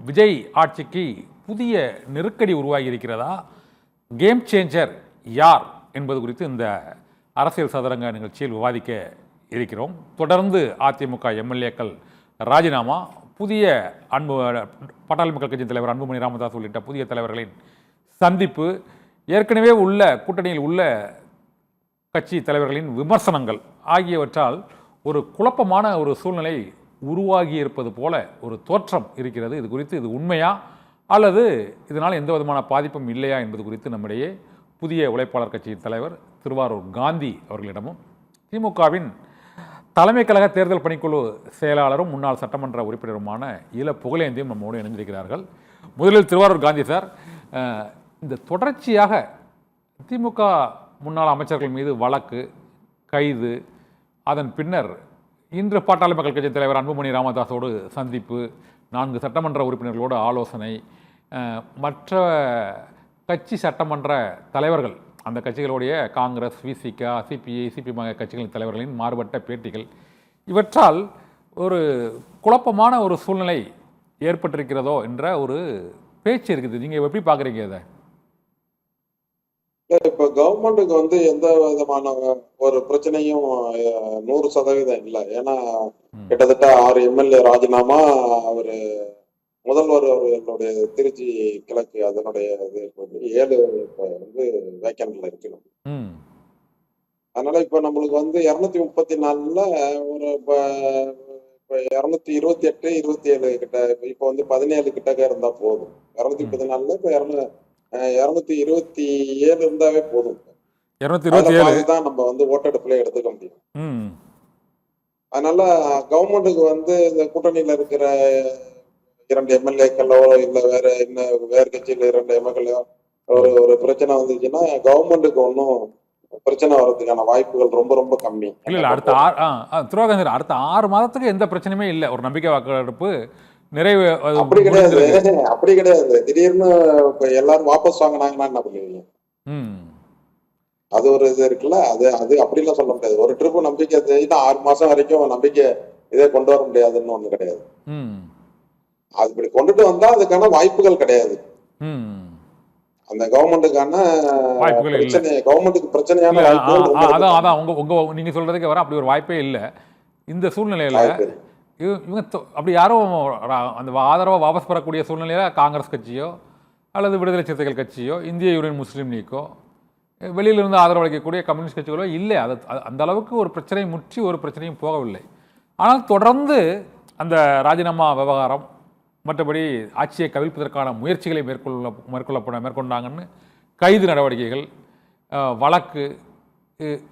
விஜய் ஆட்சிக்கு புதிய நெருக்கடி உருவாகி இருக்கிறதா? கேம் சேஞ்சர் யார் என்பது குறித்து இந்த அரசியல் சதுரங்க நிகழ்ச்சியில் விவாதிக்க இருக்கிறோம். தொடர்ந்து அதிமுக எம்எல்ஏக்கள் ராஜினாமா, புதிய பாட்டாளி மக்கள் கட்சி தலைவர் அன்புமணி ராமதாஸ் உள்ளிட்ட புதிய தலைவர்களின் சந்திப்பு, ஏற்கனவே உள்ள கூட்டணியில் உள்ள கட்சி தலைவர்களின் விமர்சனங்கள் ஆகியவற்றால் ஒரு குழப்பமான ஒரு சூழ்நிலை உருவாகி இருப்பது போல ஒரு தோற்றம் இருக்கிறது. இது குறித்து இது உண்மையா அல்லது இதனால் எந்த விதமான பாதிப்பும் இல்லையா என்பது குறித்து நம்மிடையே புதிய உழைப்பாளர் கட்சியின் தலைவர் திருவாரூர் காந்தி அவர்களிடமும் திமுகவின் தலைமை கழக தேர்தல் பணிக்குழு செயலாளரும் முன்னாள் சட்டமன்ற உறுப்பினருமான இல புகழேந்தியும் நம்மோடு இணைந்திருக்கிறார்கள். முதலில் திருவாரூர் காந்தி சார், இந்த தொடர்ச்சியாக திமுக முன்னாள் அமைச்சர்கள் மீது வழக்கு, கைது, அதன் பின்னர் இன்று பாட்டாளி மக்கள் கட்சி தலைவர் அன்புமணி ராமதாஸோடு சந்திப்பு, 4 சட்டமன்ற உறுப்பினர்களோடு ஆலோசனை, மற்ற கட்சி சட்டமன்ற தலைவர்கள், அந்த கட்சிகளுடைய காங்கிரஸ், விசிக, சிபிஐ, சிபிஎம் கட்சிகளின் தலைவர்களின் மாறுபட்ட பேட்டிகள், இவற்றால் ஒரு குழப்பமான ஒரு சூழ்நிலை ஏற்பட்டிருக்கிறதோ என்ற ஒரு பேச்சு இருக்குது. நீங்கள் எப்படி பார்க்குறீங்க இதை? இப்ப கவர்மெண்ட்டுக்கு எந்த விதமான ஒரு பிரச்சனையும் 100% இல்லை. ஏன்னா கிட்டத்தட்ட 6 எம்எல்ஏ ராஜினாமா, அவரு முதல்வர் அவர்களுடைய திருச்சி கிழக்கு அதனுடைய 7 வேக்கன்ட்ல இருக்கணும். அதனால இப்ப நம்மளுக்கு 234ல ஒரு இப்ப 228 27 கிட்ட, இப்ப 17 கிட்டக்க இருந்தா போதும். 214ல இப்ப 227 இருந்தாவே போதும். 227 தான் நம்ம ஓட்டெடுப்புல எடுத்துக்க முடியும். அதனால கவர்மெண்ட்டுக்கு இந்த கூட்டணியில இருக்கிற 2 எம்எல்ஏக்களோ இல்ல வேற கட்சியில 2 எம்எல்ஏ ஒரு பிரச்சனை வந்துச்சுன்னா கவர்மெண்ட்டுக்கு ஒன்னும் பிரச்சனை வர்றதுக்கான வாய்ப்புகள் ரொம்ப ரொம்ப கம்மி. இல்ல அடுத்த 6 மாதத்துக்கு எந்த பிரச்சனையுமே இல்லை. ஒரு நம்பிக்கை வாக்கெடுப்பு நிறைவு அப்படி கிடையாது. திடீர்னு இப்ப எல்லாரும் வாபஸ் வாங்கினாங்கன்னா என்ன பண்ணுவீங்க? அது ஒரு இது இருக்குல்ல, அது அப்படிலாம் சொல்ல முடியாது. ஒரு ட்ரிப் நம்பிக்கை 6 மாசம் வரைக்கும் நம்பிக்கை இதே கொண்டு வர முடியாதுன்னு ஒண்ணு கிடையாது. அது இப்படி கொண்டுட்டு வந்தா அதுக்கான வாய்ப்புகள் கிடையாது. அந்த கவர்மெண்ட்டுக்கான பிரச்சனை, கவர்மெண்ட்டுக்கு பிரச்சனையான வாய்ப்புகள் நீங்க சொல்றதுக்கு வர அப்படி ஒரு வாய்ப்பே இல்லை. இந்த சூழ்நிலையில இவங்க அப்படி யாரும் அந்த ஆதரவை வாபஸ் பெறக்கூடிய சூழ்நிலையில் காங்கிரஸ் கட்சியோ அல்லது விடுதலை சிறுத்தைகள் கட்சியோ இந்திய யூனியன் முஸ்லீம் லீக்கோ வெளியிலிருந்து ஆதரவு அளிக்கக்கூடிய கம்யூனிஸ்ட் கட்சிகளோ இல்லை. அது அந்த அளவுக்கு ஒரு பிரச்சனை முற்றி ஒரு பிரச்சனையும் போகவில்லை. ஆனால் தொடர்ந்து அந்த ராஜினாமா விவகாரம், மற்றபடி ஆட்சியை கவிழ்ப்பதற்கான முயற்சிகளை மேற்கொண்டாங்கன்னு கைது நடவடிக்கைகள், வழக்கு,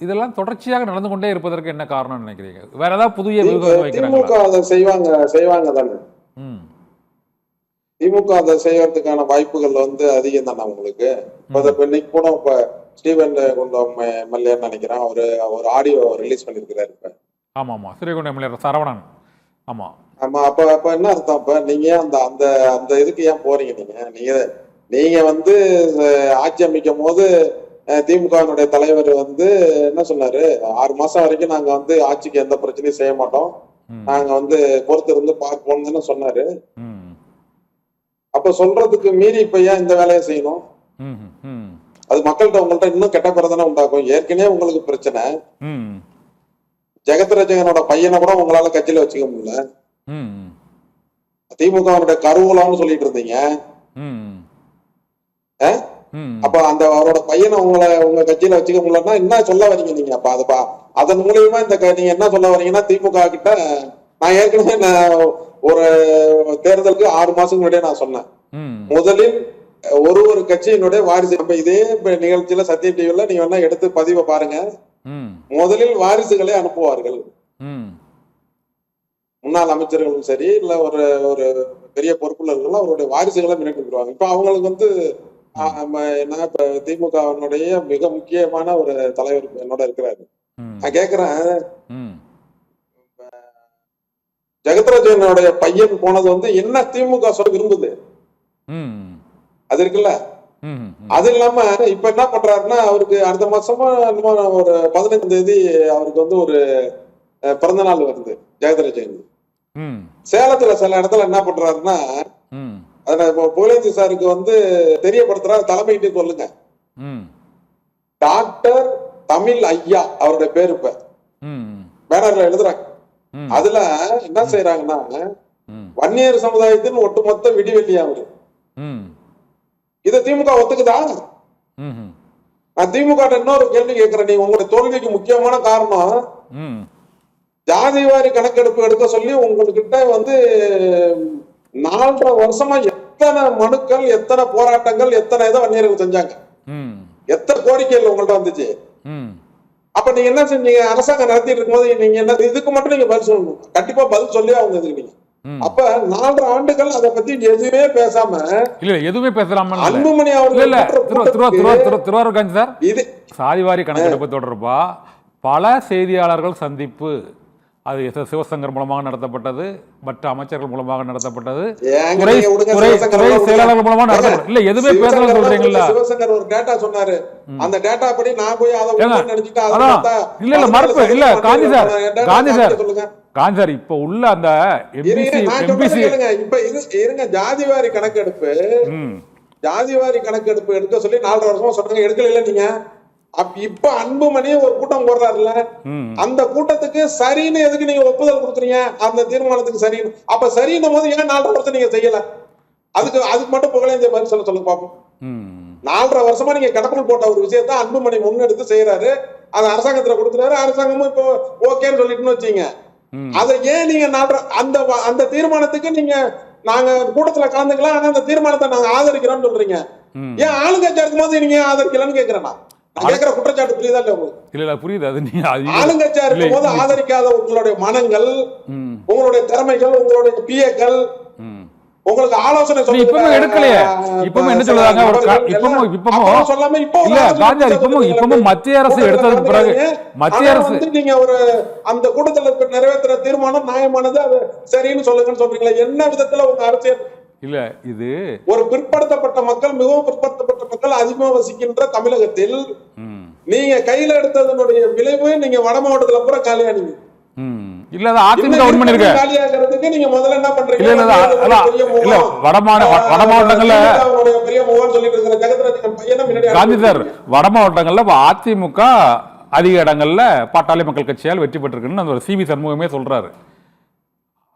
இதெல்லாம் தொடர்ச்சியாக நடந்து கொண்டே இருப்பதற்கு என்ன காரணம் நினைக்கிறீங்க? வேற ஏதாவது புதிய திமுக அதை செய்வாங்க தானே. திமுக அதை செய்யறதுக்கான வாய்ப்புகள் அதிகம் தானே உங்களுக்கு. இன்னைக்கு கூட இப்ப ஸ்டீவன் குண்டம் எம்எல்ஏ நினைக்கிறேன், ஒரு ஆடியோ ரிலீஸ் பண்ணிருக்கிறாரு. இப்ப ஆமா ஸ்ரீகுண்டம் எம்எல்ஏ சரவணன். ஆமா அப்ப என்ன அர்த்தம்? இப்ப நீங்க அந்த இதுக்கு ஏன் போறீங்க? நீங்க ஆட்சி அமைக்கும் போது திமுகவினுடைய தலைவர் என்ன சொன்னாரு? 6 மாசம் வரைக்கும் நாங்க ஆட்சிக்கு எந்த பிரச்சனையும் செய்ய மாட்டோம், நாங்க பொறுத்து இருந்து பார்ப்போம்னு சொன்னாரு. அப்ப சொல்றதுக்கு மீறி இப்ப ஏன் இந்த வேலையை செய்யணும்? அது மக்கள்கிட்ட உங்கள்ட்ட இன்னும் கெட்ட பிரச்சனை உண்டாக்கும். ஏற்கனவே உங்களுக்கு பிரச்சனை. ஜெகத்ரட்சகனோட பையனை கூட உங்களால கட்சியில வச்சுக்க முடியல. திமுகவினுடைய கருவூலம்னு சொல்லிட்டு இருந்தீங்க. அப்ப அவரோட பையனை உங்க கட்சியில வச்சுக்க முடியலன்னா என்ன சொல்ல வரீங்க நீங்க? அப்ப அதன் மூலியமா நீங்க என்ன சொல்ல வரீங்கன்னா, திமுக கிட்ட நான் ஏற்கனவே ஒரு தேர்தலுக்கு 6 மாசம் முன்னாடியே நான் சொன்னேன், முதலில் ஒரு கட்சியினுடைய வாரிசு, நம்ம இதே நிகழ்ச்சியில சத்தியம் டிவில நீங்க வேணா எடுத்து பதிவை பாருங்க, முதலில் வாரிசுகளை அனுப்புவார்கள். முன்னாள் அமைச்சர்களும் சரி இல்ல ஒரு பெரிய பொறுப்புள்ளவர்கள் அவருடைய வாரிசுகளை மிரட்டிடுவாங்க. இப்ப அவங்களுக்கு இப்ப திமுகவினுடைய மிக முக்கியமான ஒரு தலைவர் என்னோட இருக்கிறாரு. நான் கேக்குறேன், ஜெகத்ராஜனுடைய பையன் போனது என்ன திமுக சொல்ல விரும்புது? அது இருக்குல்ல. அது இல்லாம இப்ப என்ன பண்றாருன்னா, அவருக்கு அடுத்த மாசமா ஒரு 15ஆம் தேதி அவருக்கு ஒரு பிறந்த நாள் வருது ஜெகத்ராஜன். சேலத்துல சில இடத்துல என்ன பண்றாருன்னா, ம் அதனால இப்போ புகழேந்தி சாருக்கு வந்து தெரியப்படுத்துறா, தலைமையிட்டு சொல்லுங்க. ம் டாக்டர் தமிழ் ஐயா அவருடைய பேரு இப்ப ம் பேனர்ல எழுதுறாங்க. ம் அதுல என்ன செய்யறாங்கன்னா, ம் வன்னியர் சமுதாயத்தின் ஒட்டுமொத்த விடிவெள்ளி அவரு. ம் இதை திமுக ஒத்துக்குதா? ம் நான் திமுக இன்னொரு கேள்வி கேட்கிறேன். நீங்க உங்களுடைய தோல்விக்கு முக்கியமான காரணம் ம் ஜாதிவாரி கணக்கெடுப்பு எடுக்க சொல்லி உங்ககிட்ட வந்து 4.5 வருஷமா எத்தனை மனுக்கள், எத்தனை போராட்டங்கள், எத்தனை இதை வன்னியர்கள் செஞ்சாங்க, ம் எத்தனை கோரிக்கைகள் உங்கள்ட்ட வந்துச்சு. ம் அப்ப நீங்க என்ன செஞ்சீங்க? அரசாங்கம் நடத்திட்டு இருக்கும்போது நீங்க என்ன இதுக்கு மட்டும் நீங்க பதில் சொல்லணும். கண்டிப்பா பதில் சொல்லி அவங்க இதுக்கு. அப்ப 4.5 ஆண்டுகள் அதை பத்தி எதுவுமே பேசாம இல்ல எதுவுமே பேசலாமா? அன்புமணி இல்ல திருவாரூர் காந்தி சார், இது சாதிவாரி கணக்கெடுப்பு தொடர்பா பல செய்தியாளர்கள் சந்திப்பு, அது சிவசங்கர் மூலமாக நடத்தப்பட்டது, மற்ற அமைச்சர்கள் மூலமாக நடத்தப்பட்டது, துறை செயலாளர்கள் மூலமாக நடத்தப்பட்டது. இல்ல எதுவுமே பேசலாம் சொல்றீங்களா? சிவசங்கர் ஒரு டேட்டா சொன்னாரு. அந்த டேட்டா படி நான் போய் அதை நினைச்சிட்டு இல்ல இல்ல மறுப்பு இல்ல. Gandhi sir, Gandhi sir, Gandhi sir, இப்ப உள்ள அந்த எம்பிசி இப்ப இருங்க, ஜாதிவாரி கணக்கெடுப்பு எடுக்க சொல்லி 4.5 வருஷமா சொன்னாங்க, எடுக்கல நீங்க. இப்ப அன்புமணி ஒரு கூட்டம் போடுறாருல்ல, அந்த கூட்டத்துக்கு சரின்னு எதுக்கு நீங்க ஒப்புதல் கொடுக்குறீங்க? அந்த தீர்மானத்துக்கு சரின்னு. அப்ப சரின்னும் போது ஏன் 4.5 வருஷம் நீங்க செய்யல? அதுக்கு மட்டும் புகழேந்திய பதில் சொல்லுங்க பாப்போம். 4.5 வருஷமா நீங்க கடப்புள் போட்ட ஒரு விஷயத்த அன்புமணி முன்னெடுத்து செய்யறாரு, அதை அரசாங்கத்துல கொடுக்குறாரு, அரசாங்கமும் இப்போ ஓகேன்னு சொல்லிட்டுன்னு வச்சீங்க. அதை ஏன் நீங்க அந்த தீர்மானத்துக்கு நீங்க நாங்க கூட்டத்துல கலந்துக்கலாம், ஆனா அந்த தீர்மானத்தை நாங்க ஆதரிக்கிறோம்னு சொல்றீங்க. ஏன் ஆளுங்கட்சியா இருக்கும் போது நீங்க ஆதரிக்கலன்னு கேக்குறேன். நான் கேக்குற குற்றச்சாட்டு புரியுதா இல்ல உங்களுக்கு? இல்ல புரியுது. அது நீங்க ஆளுங்கட்சியா இருக்கும் போது ஆதரிக்காத உங்களுடைய மனங்கள், உங்களுடைய திறமைகள், உங்களுடைய பிஏக்கள், உங்களுக்கு ஆலோசனை இப்பவும் எடுக்கலையே. இப்பவும் என்ன சொல்றாங்க? இப்பவும் சொல்லாம இப்பவும் மத்திய அரசு எடுத்ததுக்கு பிறகு மத்திய அரசு நீங்க ஒரு அந்த கூட்டத்தில் நிறைவேற்ற தீர்மானம் நியாயமானது, அது சரின்னு சொல்லுங்கன்னு சொல்றீங்களா? என்ன விதத்துல உங்க அரசியல்? இல்ல இது ஒரு பிற்படுத்தப்பட்ட மக்கள், மிகவும் பிற்படுத்தப்பட்ட மக்கள் அதிகமா வசிக்கின்ற தமிழகத்தில் நீங்க கையில எடுத்ததனுடைய விளைவு நீங்க வட மாவட்டத்துல பூரா காலியானீங்க. இல்ல அதிமுக உண்மை இருக்கு. காலியாகிறதுக்கு நீங்க முதல்ல என்ன பண்றீங்க? இல்ல வட மாவட்டங்கள்ல பெரிய முகம் சொல்லிட்டு இருக்கிற ஜெகத்ராஜன் பையனை முன்னாடி காந்தி சார், வட மாவட்டங்கள்ல அதிமுக அதிக இடங்கள்ல பாட்டாளி மக்கள் கட்சியால் வெற்றி பெற்றிருக்குன்னு அந்த சிவி சண்முகமே சொல்றாரு.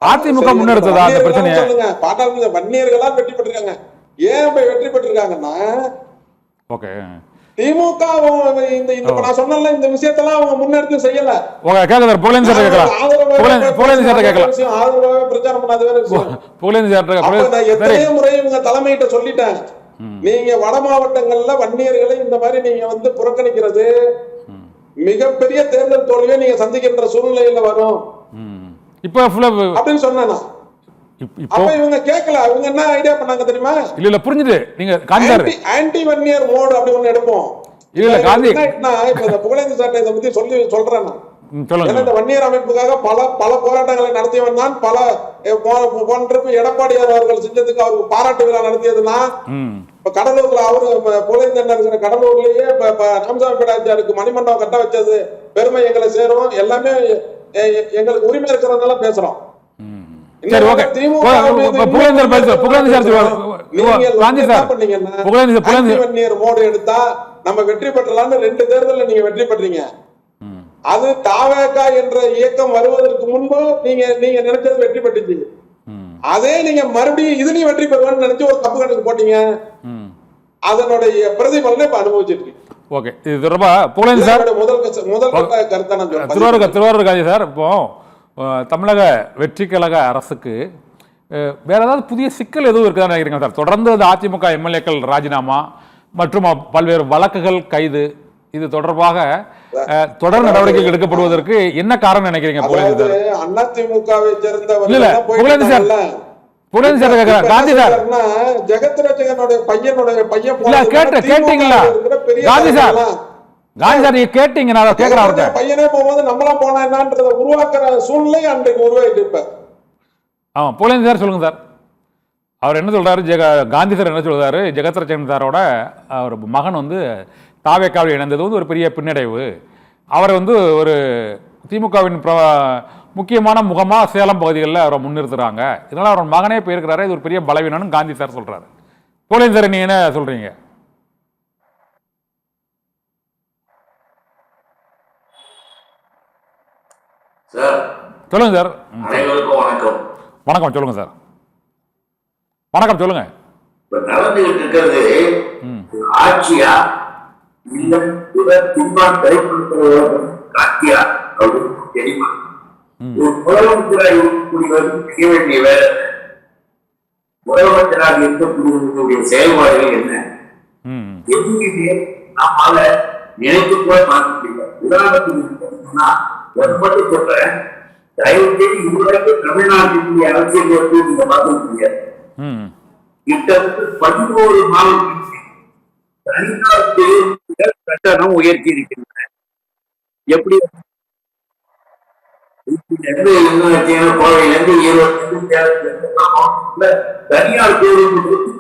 அதிமுக முன்னெடுத்ததா அந்த பிரச்சனையை? சொல்லுங்க. பாட்டாளி வன்னியர்களா வெற்றி பெற்றிருக்காங்க. ஏன் வெற்றி பெற்றிருக்காங்கன்னா, ஓகே, திமுக நான் சொன்னல இந்த விஷயத்தெல்லாம் அவங்க முன்னெடுத்து செய்யல. ஓகே, கேக்குதா? புகழேந்தி சார் கேக்கலாம். புகழேந்தி சார் கேக்கலாம். ஆதரவாக பிரச்சாரம் பண்ணாத வேற விஷயம். புகழேந்தி சார் நான் எத்தனையோ முறை இவங்க தலைமையிட்ட சொல்லிட்டேன், நீங்க வட மாவட்டங்கள்ல வன்னியர்களை இந்த மாதிரி நீங்க வந்து புறக்கணிக்கிறது மிகப்பெரிய தேர்தல் தோல்வியை நீங்க சந்திக்கின்ற சூழ்நிலையில வரும் இப்ப அப்படின்னு சொன்னா. அப்ப இவங்க கேட்கல. அவங்க என்ன ஐடியா பண்ணாங்க தெரியுமா? இல்ல புரிஞ்சுது. நீங்க காந்தி ஆன்டி வன்னியர் மோட் அப்படி ஒண்ணு எடுப்போம். இல்ல காந்தி, இப்ப இந்த புகழேந்தி சாட்டை இதை பத்தி சொல்றேன் நான். இந்த வன்னியர் அமைப்புக்காக பல போராட்டங்களை நடத்தியவன் தான். பல போன்ற எடப்பாடியார் அவர்கள் செஞ்சதுக்கு அவருக்கு பாராட்டு விழா நடத்தியதுன்னா, இப்ப கடலூர்ல அவரு புகழேந்தி இருக்கிற கடலூர்லயே ராமசாமி பேடாச்சாருக்கு மணிமண்டபம் கட்ட வச்சது பெருமை எங்களை சேரும். எல்லாமே எங்களுக்கு உரிமை இருக்கிறதுனால பேசுறோம். மோடு எடுத்தா நம்ம வெற்றி பெற்றலாம்னு 2 தேர்தல்ல நீங்க வெற்றி பெற்றீங்க. அது தாவேகா என்ற இயக்கம் வருவதற்கு முன்பு நீங்க நினைச்சது வெற்றி பெற்றுச்சு. அதே நீங்க மறுபடியும் இதுலயும் வெற்றி பெறுவான்னு நினைச்சு ஒரு தப்பு கணக்கு போட்டீங்க. அதனுடைய பிரதிபலனை இப்ப அனுபவிச்சிருக்கு. ஓகே, இது தொடர்பா புகழேந்தி சார் முதல் கருத்தை நான் திருவாரூர் காந்தி சார், இப்போ தமிழக வெற்றி கழக அரசுக்கு வேற ஏதாவது புதிய சிக்கல் எதுவும் இருக்குதா நினைக்கிறீங்க சார்? தொடர்ந்து அதிமுக எம்எல்ஏக்கள் ராஜினாமா மற்றும் பல்வேறு வழக்குகள் கைது, இது தொடர்பாக தொடர் நடவடிக்கைகள் எடுக்கப்படுவதற்கு என்ன காரணம் நினைக்கிறீங்க? அதிமுகவை சேர்ந்தவர் புகழேந்தி சார் காந்தி சார், ஜெகத்ராஜனுடைய பையன் கேட்டீங்களா? காந்தி சார், காந்தி சார் நீங்க கேட்டீங்க, நான் கேட்கிறேன். பையனே போகும்போது நம்மளாம் போனா என்னன்றதை உருவாக்குற சூழ்நிலை அன்றைக்கு உருவாக்கிட்டு இருப்ப. ஆமா, புகழேந்தி சார் சொல்லுங்க சார். அவர் என்ன சொல்றாரு? காந்தி சார் என்ன சொல்றாரு? ஜெகத்ராஜன் சாரோட அவர் மகன் வந்து தாவேக்காவில் இணைந்தது வந்து ஒரு பெரிய பின்னடைவு. அவர் வந்து ஒரு திமுகவின் முக்கியமான முகமா சேலம் பகுதிகளில் அவரை முன்னிறுத்துறாங்க. இதனால அவர் மகனே போயிருக்கிறாரு, இது ஒரு பெரிய பலவீனம்னு காந்தி சார் சொல்றாரு. கோலேந்தர், நீங்க என்ன சொல்றீங்க? சார் சொல்லுங்க சார். அனைவருக்கும் வணக்கம். வணக்கம், சொல்லுங்க சார். வணக்கம், சொல்லுங்க. இப்ப நடந்துகிட்டு இருக்கிறது ஆட்சியா இல்ல திமுக கைப்பற்ற காட்சியா அப்படின்னு தெரியுமா? ஒரு முதலமைச்சராக இருக்கக்கூடியவர் செய்ய வேண்டிய வேலை, முதலமைச்சராக இருக்கக்கூடியவர்களுடைய செயல்பாடுகள் என்ன, எதுவுமே நம்மால நினைத்து கூட பார்க்க முடியல. உதாரணத்துக்கு ஒரு மட்டும் சொல்றேன், தயவு செய்து இதுவரைக்கும் தமிழ்நாட்டினுடைய அரசியல் வந்து நீங்க பார்க்க முடியாது. கிட்டத்தட்ட 11 மாவட்டத்தில் தனியார் பேருந்துகள் கட்டணம் உயர்த்தி இருக்கின்றன. எப்படி கோவையில இருந்து ஈரோடு மாவட்டத்தில் தனியார் பேருந்துகளுக்கு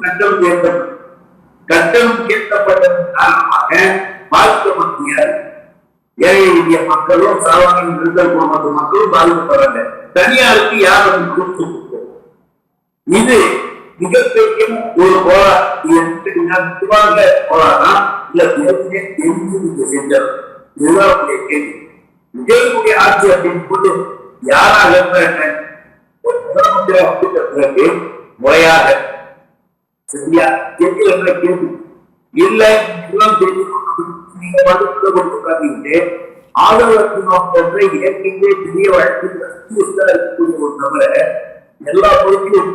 கட்டணம் கேட்கப்பட்டதன் காரணமாக பாதிக்கப்பட்ட ஏழை எளிய மக்களும் சாதாரண நிறுத்தல் குடும்பத்து மக்களும் பாதிக்கப்படுறாங்க. தனியாருக்கு யாரும் கொடுத்து இது மிகப்பெரிய ஒரு போராட்டம் இல்ல செஞ்சது. இதுதான் கேள்வி. விஜயனுடைய ஆட்சி அப்படின்னு போது யாராக இருந்தாங்க பிறகு முறையாக சரியா என்ற கேள்வி இல்ல நீங்க கொடுத்துக்காதீங்க. ஆதரவு இயற்கையே பெரிய வழக்கில் ஒரு தவிர எல்லா பொருட்களும்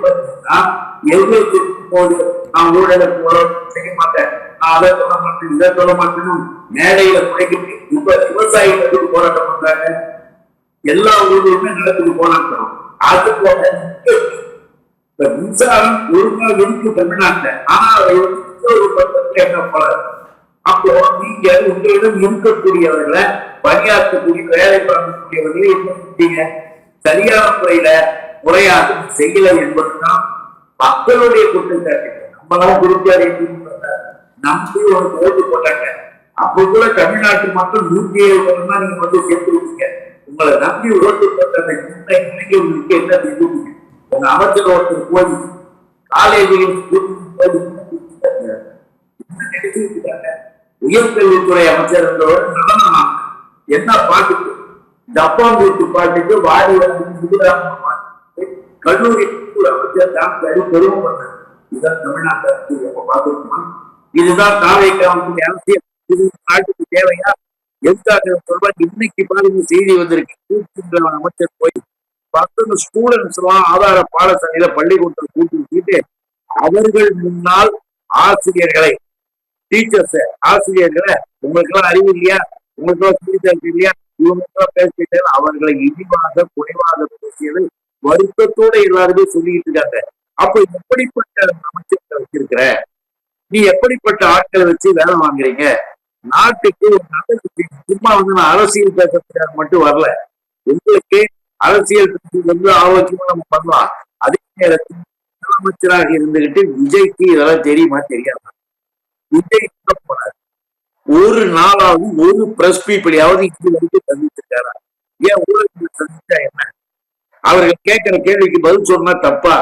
எங்களுக்கு போது நான் ஊழலுக்கு செய்ய மாட்டேன், நான் அதை சொல்ல மாட்டேன், இதை சொல்ல மாட்டேன்னு மேடையில குறைக்கிட்டு இப்ப விவசாயிகளுக்கு போராட்டம் பண்றாங்க. எல்லா ஊர்களுமே நிலத்துக்கு போராட்டம். அது போல இப்ப மின்சாரம் ஒரு நாள் இருக்கு தமிழ்நாட்டில், ஆனா அதை ஒரு பக்கத்துல என்ன போல. அப்போ நீங்க உங்களிடம் இருக்கக்கூடியவர்களை பணியாற்றக்கூடிய வேலை பார்க்கக்கூடியவர்களை என்ன செஞ்சீங்க? சரியான முறையில முறையாக செய்யலை என்பதுதான் மக்களுடைய குற்றச்சாட்டு. நம்மளாம் குறிப்பாக நம்பி ஒரு ஓட்டு போட்டாங்க. அப்ப கூட தமிழ்நாட்டு மக்கள் 107 தான் நீங்க வந்து சேர்த்துருக்கீங்க. உங்களை நம்பி ஓட்டு போட்ட அந்த சின்ன இளைஞர்களுக்கு என்ன தெரியுங்க? உங்க அமைச்சர் ஒருத்தர் போய் காலேஜில் உயர்கல்வித்துறை அமைச்சர் என்றவர் நடனம் என்ன பாட்டுக்கு ஜப்பான் பாட்டுக்கு வாடி கல்லூரி அமைச்சர் தான் பெருமைப்படுறாரு. இதுதான் தமிழ்நாட்டு அரசியல் பார்த்துருக்கோம். இதுதான் தாவேக்காவுடைய அரசியல். இது நாட்டுக்கு தேவையா? எதுக்காக சொல்றாங்க? இன்னைக்கு பாருங்க செய்தி வந்திருக்கு, அமைச்சர் போய் 10 ஸ்டூடெண்ட்ஸ் எல்லாம் ஆதார பாடசாலையில பள்ளிக்கூடத்தில் கூட்டி வச்சுட்டு அவர்கள் முன்னால் ஆசிரியர்களை உங்களுக்கு எல்லாம் அறிவு இல்லையா, உங்களுக்கு எல்லாம் சொல்லித்தரது இல்லையா, இவங்களுக்கெல்லாம் பேசிட்டு அவர்களை இழிவாக குறைவாக பேசியது வருத்தத்தோட எல்லாருமே சொல்லிட்டு இருக்காங்க. அப்ப எப்படிப்பட்ட அமைச்சர்களை வச்சிருக்கிற நீ, எப்படிப்பட்ட ஆட்களை வச்சு வேலை வாங்குறீங்க? நாட்டுக்கு ஒரு நல்ல சும்மா வந்து நான் அரசியல் பேசுறதுக்காக மட்டும் வரல. உங்களுக்கு அரசியல் வந்து ஆரோக்கியமா நம்ம பண்ணலாம். அதே நேரத்தில் முதலமைச்சராக இருந்துகிட்டு விஜய்க்கு இதெல்லாம் தெரியுமா தெரியாதா? விஜய் போனார், ஒரு நாளாவது ஒரு பிரஸ் பீப்பிளையாவது இது வரைக்கும் சந்திச்சிருக்காரா? ஏன் ஊழல் சந்திச்சா என்ன? அவர்கள் கேட்கிற கேள்விக்கு பதில் சொன்னா தப்பா?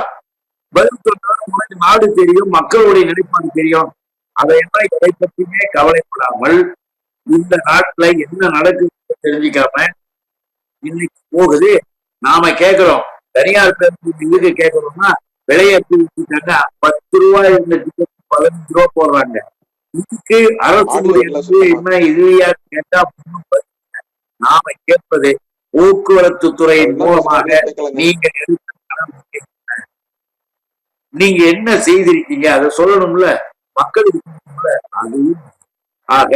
பதில் சொன்னா உனக்கு நாடு தெரியும், மக்களுடைய நிலைப்பாடு தெரியும். அதையெல்லாம் இதை பற்றியுமே கவலைப்படாமல் இந்த நாட்டுல என்ன நடக்குது தெரிஞ்சுக்காம இன்னைக்கு போகுது. நாம கேட்கிறோம், தனியார் பேருந்து இதுக்கு கேட்கிறோம்னா விலையேற்றி வச்சுட்டாங்க. 10 ரூபாய் இருந்த டிக்கெட் 15 ரூபா போடுறாங்க. இதுக்கு அரசு என்ன இதுயா கேட்டா நாம கேட்பது போக்குவரத்து துறையின் மூலமாக நீங்க என்ன செய்திருக்கீங்க அதை சொல்லணும்ல, மக்களுக்கு. அதுவும் ஆக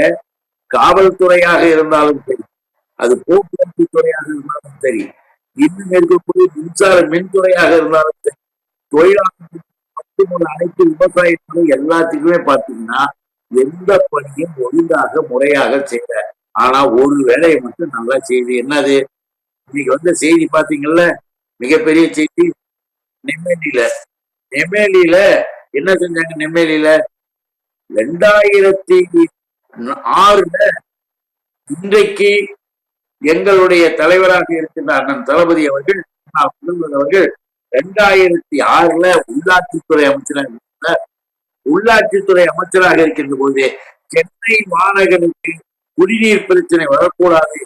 காவல்துறையாக இருந்தாலும் சரி, அது போக்குவரத்து துறையாக இருந்தாலும் சரி, இன்னும் இருக்கக்கூடிய மின்துறையாக இருந்தாலும் சரி, தொழிலாளர்கள் அனைத்து விவசாயத்துறை எல்லாத்துக்குமே பார்த்தீங்கன்னா எந்த பணியும் ஒழுங்காக முறையாக செய்யற. ஆனா ஒரு வேலையை மட்டும் நல்லா செய்யுது. என்னது? இன்னைக்கு வந்த செய்தி பாத்தீங்கல்ல, மிகப்பெரிய செய்தி. நெம்மேலியில என்ன செஞ்சாங்க? நெம்மேலியில 2006 இன்றைக்கு எங்களுடைய தலைவராக இருக்கின்ற அண்ணன் தளபதி அவர்கள் முதல்வர் அவர்கள் 2006 உள்ளாட்சித்துறை அமைச்சராக இருந்தார். உள்ளாட்சித்துறை அமைச்சராக இருக்கின்ற போது சென்னை மாநகருக்கு குடிநீர் பிரச்சனை வரக்கூடாது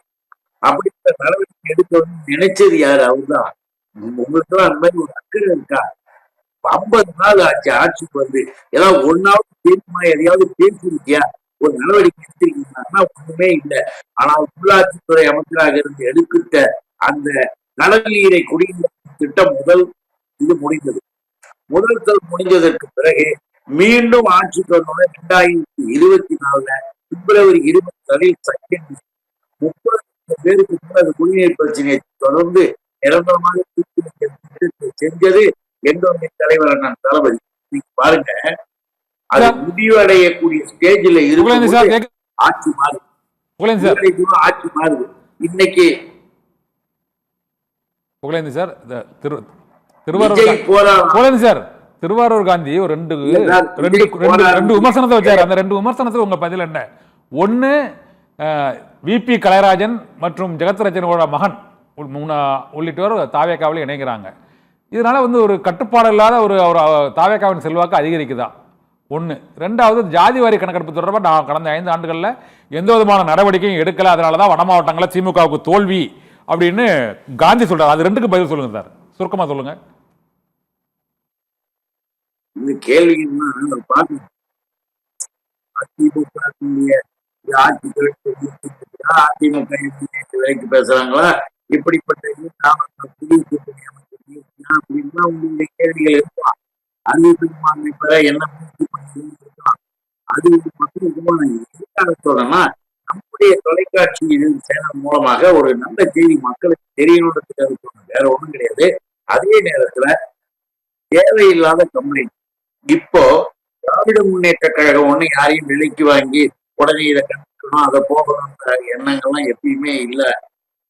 அப்படின்ற நடவடிக்கை எடுக்க நினைச்சது யாரு? அவர்தான். உங்களுக்கு எல்லாம் அந்த மாதிரி ஒரு அக்கறை இருக்கா? 50 நாள் ஆச்சு ஆட்சிக்கு வந்து, ஏதாவது ஒன்னாவது பேசுமா, எதையாவது பேசிருக்கியா, ஒரு நடவடிக்கை எடுத்திருக்கீங்கன்னா ஒண்ணுமே இல்லை. ஆனால் உள்ளாட்சித்துறை அமைச்சராக இருந்து எடுக்கிட்ட அந்த நலநீரை குடிநீர் திட்டம் இது முடிந்தது. முதல் முடிஞ்சதற்கு பிறகு மீண்டும் ஆட்சிக்கு வந்தோட 2024 பிப்ரவரி 24 30 பேருக்கு அது குடிநீர் பிரச்சனையை தொடர்ந்து நிரந்தரமாக செஞ்சது எங்களுடைய தலைவர் அண்ணன் தளபதி. நீங்க பாருங்க, அது முடிவடையக்கூடிய ஸ்டேஜில் இருக்கு. ஆட்சி மாறுது, ஆட்சி மாறுது. இன்னைக்கு சார் திருவாரூர் காந்தி ஒரு ரெண்டு விமர்சனத்தை வச்சாரு. அந்த 2 விமர்சனத்துக்கு உங்க பதில் என்ன? ஒன்னு, விபி கலைராஜன் மற்றும் ஜெகத்ரட்சனோட மகன் உள்ளிட்டோர் தாவேக்காவில் இணைகிறாங்க. இதனால ஒரு கட்டுப்பாடு இல்லாத ஒரு தாவேக்காவின் செல்வாக்கு அதிகரிக்குதா? ஒன்று. ரெண்டாவது, ஜாதி வாரி கணக்கெடுப்பு தொடர்பாக நான் கடந்த 5 ஆண்டுகளில் எந்த விதமான நடவடிக்கையும் எடுக்கல, அதனால தான் வட மாவட்டங்களில் திமுகவுக்கு தோல்வி அப்படின்னு காந்தி சொல்றாரு. அது 2க்கு பதில் சொல்லுங்க சார், சுருக்கமா சொல்லுங்க. இந்த கேள்வி அதிமுக விலைக்கு பேசுறாங்களா, இப்படிப்பட்ட அப்படின்னா உங்களுடைய கேள்விகள் இருக்கலாம். அறிவிப்பு பெற என்ன முயற்சி பண்ணிருக்கலாம். அது மக்களுக்கு சொல்லணும்னா நம்முடைய தொலைக்காட்சி சேனல் மூலமாக ஒரு நல்ல செய்தி மக்களுக்கு தெரியணுன்றதுக்காக சொன்னோம், வேற ஒண்ணும் கிடையாது. அதே நேரத்துல தேவையில்லாத கம்ப்ளைண்ட், இப்போ திராவிட முன்னேற்ற கழகம் ஒண்ணு யாரையும் விலைக்கு வாங்கி உடனே இதை கண்டுக்கணும், அதை போகணும்ன்ற எண்ணங்கள்லாம் எப்பயுமே இல்லை.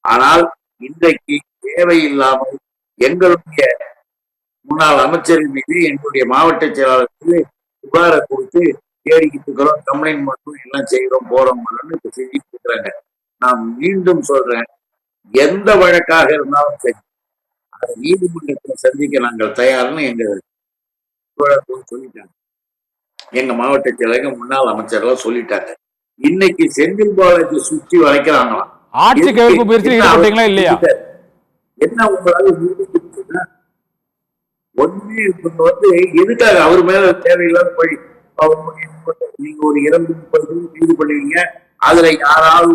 ஆனால் இன்றைக்கு தேவையில்லாமல் எங்களுடைய முன்னாள் அமைச்சரின் மீது எங்களுடைய மாவட்ட செயலாளருக்கு புகாரை கொடுத்து தேடிக்கிட்டு இருக்கிறோம், கம்ப்ளைண்ட் மட்டும் எல்லாம் செய்யறோம் போறோம் இப்ப செஞ்சுட்டு இருக்கிறாங்க. நான் மீண்டும் சொல்றேன், எந்த வழக்காக இருந்தாலும் சரி அதை நீதிமன்றத்தில் சந்திக்க நாங்கள் தயார்னு எங்க சொல்லிட்டாங்க. எங்க மாவட்ட செயலக முன்னாள் அமைச்சர்கள் சொல்லிட்டாங்க. இன்னைக்கு செந்தில் பாலாஜி சுற்றி வளைக்கிறாங்களாம். ஆட்சி கவிழ்ப்பு முயற்சி இல்லையா? என்ன உங்களால ஒண்ணு எதுக்காக அவர் மேல தேவையில்லாத பழி? நீங்க ஒரு 230 கைது பண்ணுவீங்க, அதுல யாராவது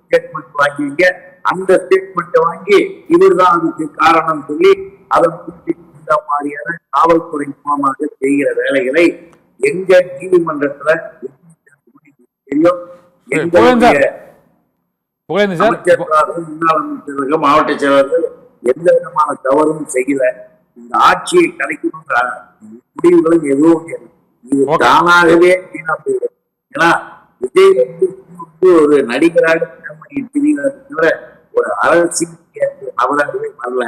ஸ்டேட்மெண்ட் வாங்குவீங்க, அந்த ஸ்டேட்மெண்ட்டை வாங்கி இவர்தான் அதுக்கு காரணம் சொல்லி அதை இந்த மாதிரியான காவல்துறை மூலமாக செய்கிற வேலைகளை எங்க நீதிமன்றத்துல தெரியும். முன்னாள் அமைச்சர்கள் மாவட்ட செயலாளர்கள் எந்த விதமான தவறும் செய்யல. இந்த ஆட்சியை கலைக்கணுன்ற முடிவுகளும் எதுவும் இது தானாகவே வீணா போயிடும். ஏன்னா விஜய் ஒரு நடிகராக தவிர ஒரு அரசியல் நபராகவே வரல.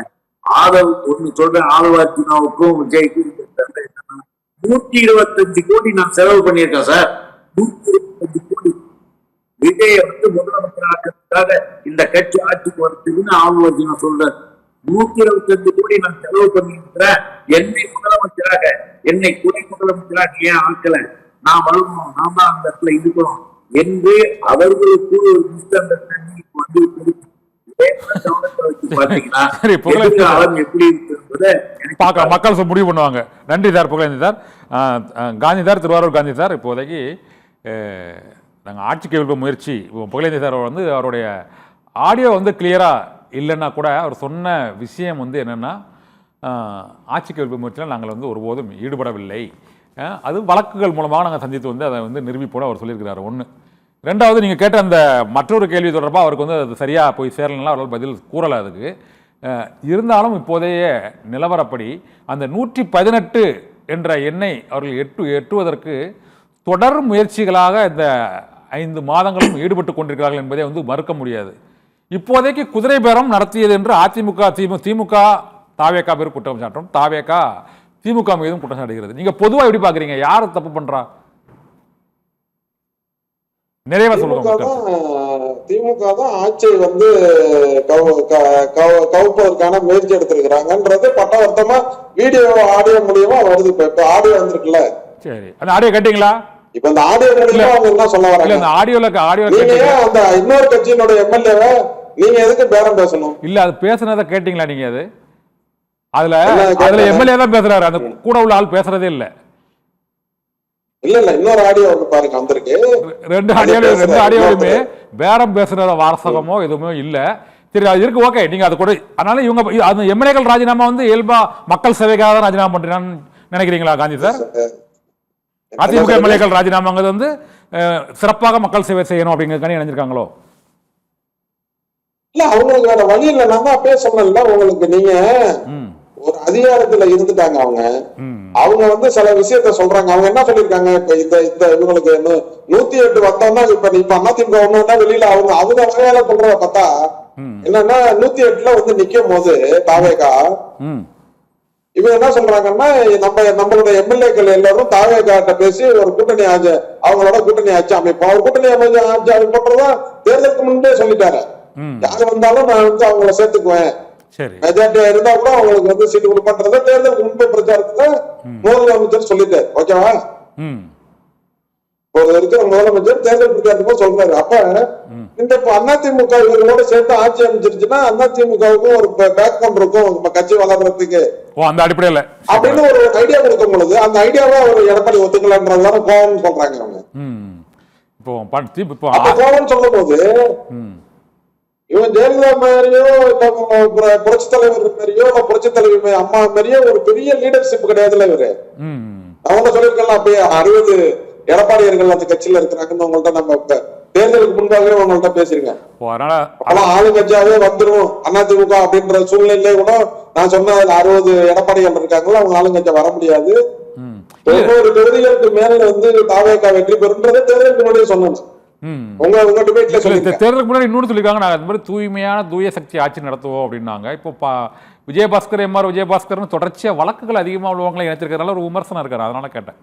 ஒண்ணு சொல்றேன், ஆதவார்த்தினாவுக்கும் விஜய்க்கும் 125 கோடி நான் செலவு பண்ணியிருக்கேன் சார். 125 கோடி விஜய முதலமைச்சராக இந்த கட்சி ஆட்சிக்கு வருதுன்னு ஆளுநர் நான் சொல்றேன். 125 கோடி நான் செலவு பண்ணியிருக்கிறேன். என்னை முதலமைச்சராக, என்னை துணை முதலமைச்சராக ஏன் ஆட்கள, நான் வரணும், நான் தான் அந்த இடத்துல இருக்கணும் என்று அவர்களுக்கு ஒரு மக்கள் முடிவு பண்ணுவாங்க. நன்றி sir, Pugazhenthi sir. Gandhi sir, Thiruvarur Gandhi sir. இப்போதைக்கு நாங்கள் ஆட்சி கவிழ்ப்பு முயற்சி, புகழேந்தி சார் அவருடைய ஆடியோ கிளியராக இல்லைன்னா கூட அவர் சொன்ன விஷயம் என்னென்னா, ஆட்சி கவிழ்ப்பு முயற்சியில் நாங்கள் ஒருபோதும் ஈடுபடவில்லை, அது வழக்குகள் மூலமாக நாங்கள் சந்தித்து அதை நிரூபிப்போட அவர் சொல்லியிருக்கிறார். ஒன்று. ரெண்டாவது, நீங்கள் கேட்ட அந்த மற்றொரு கேள்வி தொடர்பாக அவருக்கு அது சரியாக போய் சேரலாம், அவரால் பதில் கூறலை அதுக்கு. இருந்தாலும் இப்போதைய நிலவரப்படி அந்த 118 என்ற எண்ணை அவர்கள் எட்டுவதற்கு தொடர் முயற்சிகளாக இந்த 5 மாதங்களும் ஈடுபட்டு கொண்டிருக்கிறார்கள் என்பதை மறுக்க முடியாது. இப்போதைக்கு குதிரை பேரம் நடத்தியது என்று அதிமுக, திமுக, தாவேகா பேர் குற்றம் சாட்டும், தாவேகா திமுக மீதும் குற்றம் சாட்டுகிறது. நீங்க பொதுவா எப்படி பாக்குறீங்க? யார் தப்பு பண்றா? நிறைவா சொல்லுங்க. திமுக தான் ஆட்சியை வந்து கவுப்பதற்கான முயற்சி எடுத்திருக்கிறாங்கன்றது பட்டவர்த்தமா வீடியோ ஆடியோ மூலியமா வருது. இப்ப ஆடியோ வந்திருக்குல்ல. சரி, அந்த ஆடியோ கேட்டீங்களா? இப்ப இந்த ஆடியோ மூலியமா அவங்க என்ன சொல்ல வராங்க? அந்த ஆடியோ நீங்க ஏன் அந்த இன்னொரு கட்சியினுடைய எம்எல்ஏவை நீங்க எதுக்கு பேரம் பேசணும்? இல்ல, அது பேசுனதை கேட்டீங்களா நீங்க? அது அதுல எம்எல்ஏ தான் பேசுறாரு, அந்த கூட உள்ள ஆள் பேசுறதே இல்ல. இல்ல இன்னொரு ஆடியோ வந்து பாருங்க வந்திருக்கு. ரெண்டு ஆடியோலுமே பேரம் பேசுற வாசகமோ எதுவுமே இல்ல. சரி, அது இருக்கு, ஓகே. நீங்க அது கூட அதனால இவங்க அந்த எம்எல்ஏக்கள் ராஜினாமா வந்து இயல்பா மக்கள் சேவைக்காக தான் ராஜினாமா பண்றான்னு நினைக்கிறீங்களா காந்தி சார்? அதிமுக எம்எல்ஏக்கள் ராஜினாமாங்கிறது வந்து சிறப்பாக மக்கள் சேவை செய்யணும் அப்படிங்கிறதுக்கான நினைச்சிருக்காங்களோ? இல்ல, அவங்களுக்கு வேற வழி இல்ல. நான் தான் பேசணும்ல உங்களுக்கு. நீங்க ஒரு அதிகாரத்துல இருந்துட்டாங்க அவங்க வந்து சில விஷயத்த சொல்றாங்க. அவங்க என்ன சொல்லிருக்காங்க? இப்ப இந்த இவங்களுக்கு 108 வந்தோம்னா இப்ப அதிமுக ஒண்ணுன்னா வெளியில அவங்க வகையால சொல்றத பார்த்தா என்னன்னா 108ல வந்து நிக்கும் போது தாவேகா இவங்க என்ன சொல்றாங்கன்னா நம்மளுடைய எம்எல்ஏக்கள் எல்லாரும் தாவேகாட்ட பேசி ஒரு கூட்டணி ஆட்சி, அவங்களோட கூட்டணி ஆட்சி அமைப்போம். அவர் கூட்டணி ஆட்சி அமைப்போன்றதா தேர்தலுக்கு முன்பே சொல்லிட்டாரு. யாரு வந்தாலும் நான் வந்து அவங்கள சேர்த்துக்குவேன், மெஜாரிட்டியா இருந்தா கூட அவங்களுக்கு வந்து சீட்டு கொடுப்பன்றத தேர்தலுக்கு முன்பே பிரச்சாரத்துல முதலமைச்சர் சொல்லிட்டாரு. ஓகேவா? ஒரு இருக்கிற முதலமைச்சர் தேர்தல் பிரச்சாரத்துக்கும் சொல்றாரு. அப்ப இந்த அதிமுக இவர்களோட சேர்த்து ஆட்சி அமைச்சிருச்சுன்னா அதிமுகவுக்கும் ஒரு பேக் போன் இருக்கும் கட்சி வளர்றதுக்கு அந்த அடிப்படையில அப்படின்னு ஒரு ஐடியா கொடுக்கும் பொழுது அந்த ஐடியாவை ஒரு எடப்பாடி ஒத்துக்கலான்றதுதான கோவம்னு சொல்றாங்க அவங்க. கோவம்னு சொல்லும் போது இவன் ஜெயலலிதா மாதிரியோ புரட்சி தலைவர் மாதிரியோ புரட்சி தலைவி அம்மா மாதிரியோ ஒரு பெரிய லீடர்ஷிப் கிடையாதுல்ல இவரு. அவங்க சொல்லிருக்கலாம் அப்பயே 60 எடப்பாடியர்கள் அந்த கட்சியில இருக்கிறாங்கன்னு உங்கள்ட்ட நம்ம தேர்தலுக்கு முன்பாகவே உங்கள்ட்ட பேசிருங்க. ஆளுங்கட்சியாவே வந்துடும் அதிமுக அப்படின்ற சூழ்நிலையிலே கூட நான் சொன்ன 60 எடப்பாடிகள் இருக்காங்களா, அவங்க ஆளுங்கட்சியா வர முடியாது. 90 தொகுதிகளுக்கு மேல வந்து தாவேகா வெற்றி பெறும்ன்றதை தேர்தலுக்கு முன்னாடியே சொன்னோம். தேர்தலுக்கு முன்னாடி இன்னொன்று சொல்லியிருக்காங்க, நாங்கள் அது மாதிரி தூய்மையான தூய சக்தி ஆட்சி நடத்துவோம் அப்படின்னாங்க. இப்போ விஜயபாஸ்கர் எம்ஆர் விஜயபாஸ்கர்னு தொடர்ச்சியா வழக்குகள் அதிகமாக உள்ளவங்களை இணைச்சிருக்கிறதுனால ஒரு விமர்சனம் இருக்காரு. அதனால கேட்டேன்.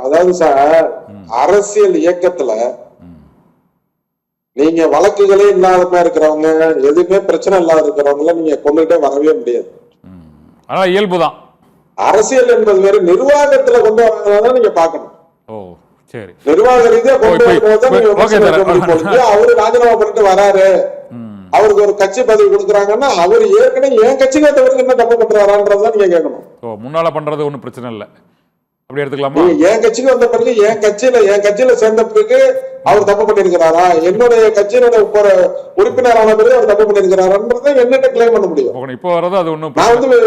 அதாவது சார், அரசியல் இயக்கத்துல நீங்க வழக்குகளே இல்லாத இருக்கிறவங்க, எதுவுமே பிரச்சனை இல்லாத இருக்கிறவங்கள நீங்க கொண்டுகிட்டே வரவே முடியாது. ஆனா இயல்புதான். அரசியல் என்பது வேற, நிர்வாகத்துல கொண்டு வராங்கதான் நீங்க பாக்கணும். சரி, நிர்வாக ரீதியா கொண்டு வரும்போது அவரு ராஜினாமா பண்ணிட்டு வராரு, அவருக்கு ஒரு கட்சி பதவி கொடுக்குறாங்கன்னா அவரு ஏற்கனவே என் கட்சிக்கு தவிர்த்து என்ன தப்பு பண்றாரான்றதான் நீங்க கேட்கணும். முன்னால பண்றது ஒண்ணும் பிரச்சனை இல்ல, அப்படி எடுத்துக்கலாமா? என் கட்சிக்கு வந்த பிறகு என் கட்சியில சேர்ந்த பிறகு அவர் தப்பு பண்ணிருக்கிறாரா, என்னுடைய கட்சியினுடைய உறுப்பினரான பிறகு அவர் தப்பு பண்ணிருக்கிறாரான்றதை என்னட்ட கிளைம் பண்ண முடியும். இப்போ வரது அது ஒண்ணும் நான் வந்து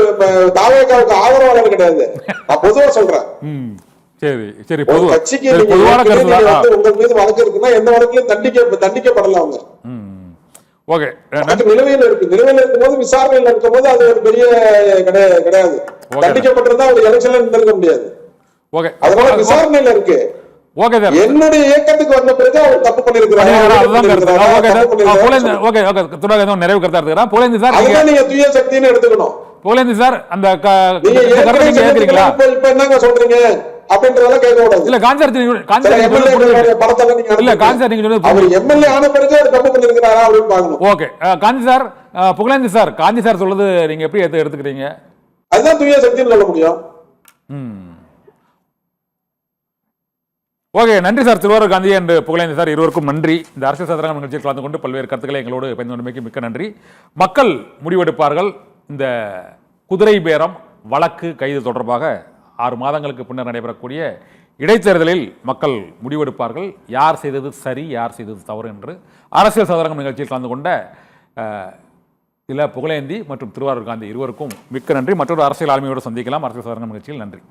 தாவேகாவுக்கு ஆதரவாளர் கிடையாது, நான் பொதுவா சொல்றேன். சரி சரி, கட்சிக்கு உங்க மீது வழக்கு இருக்குன்னா எந்த வழக்குலயும் தண்டிக்கப்படல அவங்க. நிலுவையில் இருக்கும்போது விசாரணையில் இருக்கும்போது அது ஒரு பெரிய கிடையாது. தண்டிக்கப்பட்டிருந்தா அவர் எலெக்ஷன்ல நின்றுக்க முடியாது. அதனால விசாரணையில இருக்கு. என்னுடைய இயக்கத்துக்கு வந்த பிறகு அவர் தப்பு பண்ணிருக்கிறார். நிறைவு கருத்தா இருக்கிறார். நீங்க தூய சக்தின்னு எடுத்துக்கணும். சார், அந்த இப்ப என்னங்க சொல்றீங்க அப்படின்றதெல்லாம் கேட்க கூடாது. இல்ல காஞ்சார் படத்தெல்லாம் இல்ல காஞ்சார் நீங்க அவர் எம்எல்ஏ ஆன பிறகு அவர் தப்பு பண்ணிருக்கிறாரா அப்படின்னு பாக்கணும். Okay, Gandhi sir, Pugazhenthi sir, Gandhi sir சொல்றது நீங்க எப்படி எடுத்துக்கிறீங்க? அதுதான் தூய சக்தின்னு சொல்ல முடியும். ஓகே, நன்றி sir. Thiruvarur Gandhi and Pugazhenthi sir, இருவருக்கும் நன்றி. இந்த அரசியல் சதுரங்க நிகழ்ச்சியில் கலந்து கொண்டு பல்வேறு கருத்துக்களை எங்களோடு பயந்து மிக்க நன்றி. மக்கள் முடிவெடுப்பார்கள். இந்த குதிரை பேரம் வழக்கு கைது தொடர்பாக 6 மாதங்களுக்கு பின்னர் நடைபெறக்கூடிய இடைத்தேர்தலில் மக்கள் முடிவெடுப்பார்கள். யார் செய்தது சரி, யார் செய்தது தவறு என்று. அரசியல் சதுரங்கம் நிகழ்ச்சியில் கலந்து கொண்ட புகழேந்தி மற்றும் திருவாரூர் காந்தி இருவருக்கும் மிக்க நன்றி. மற்றொரு அரசியல் ஆளுமையோடு சந்திக்கலாம் அரசியல் சதுரங்கம் நிகழ்ச்சியில். நன்றி.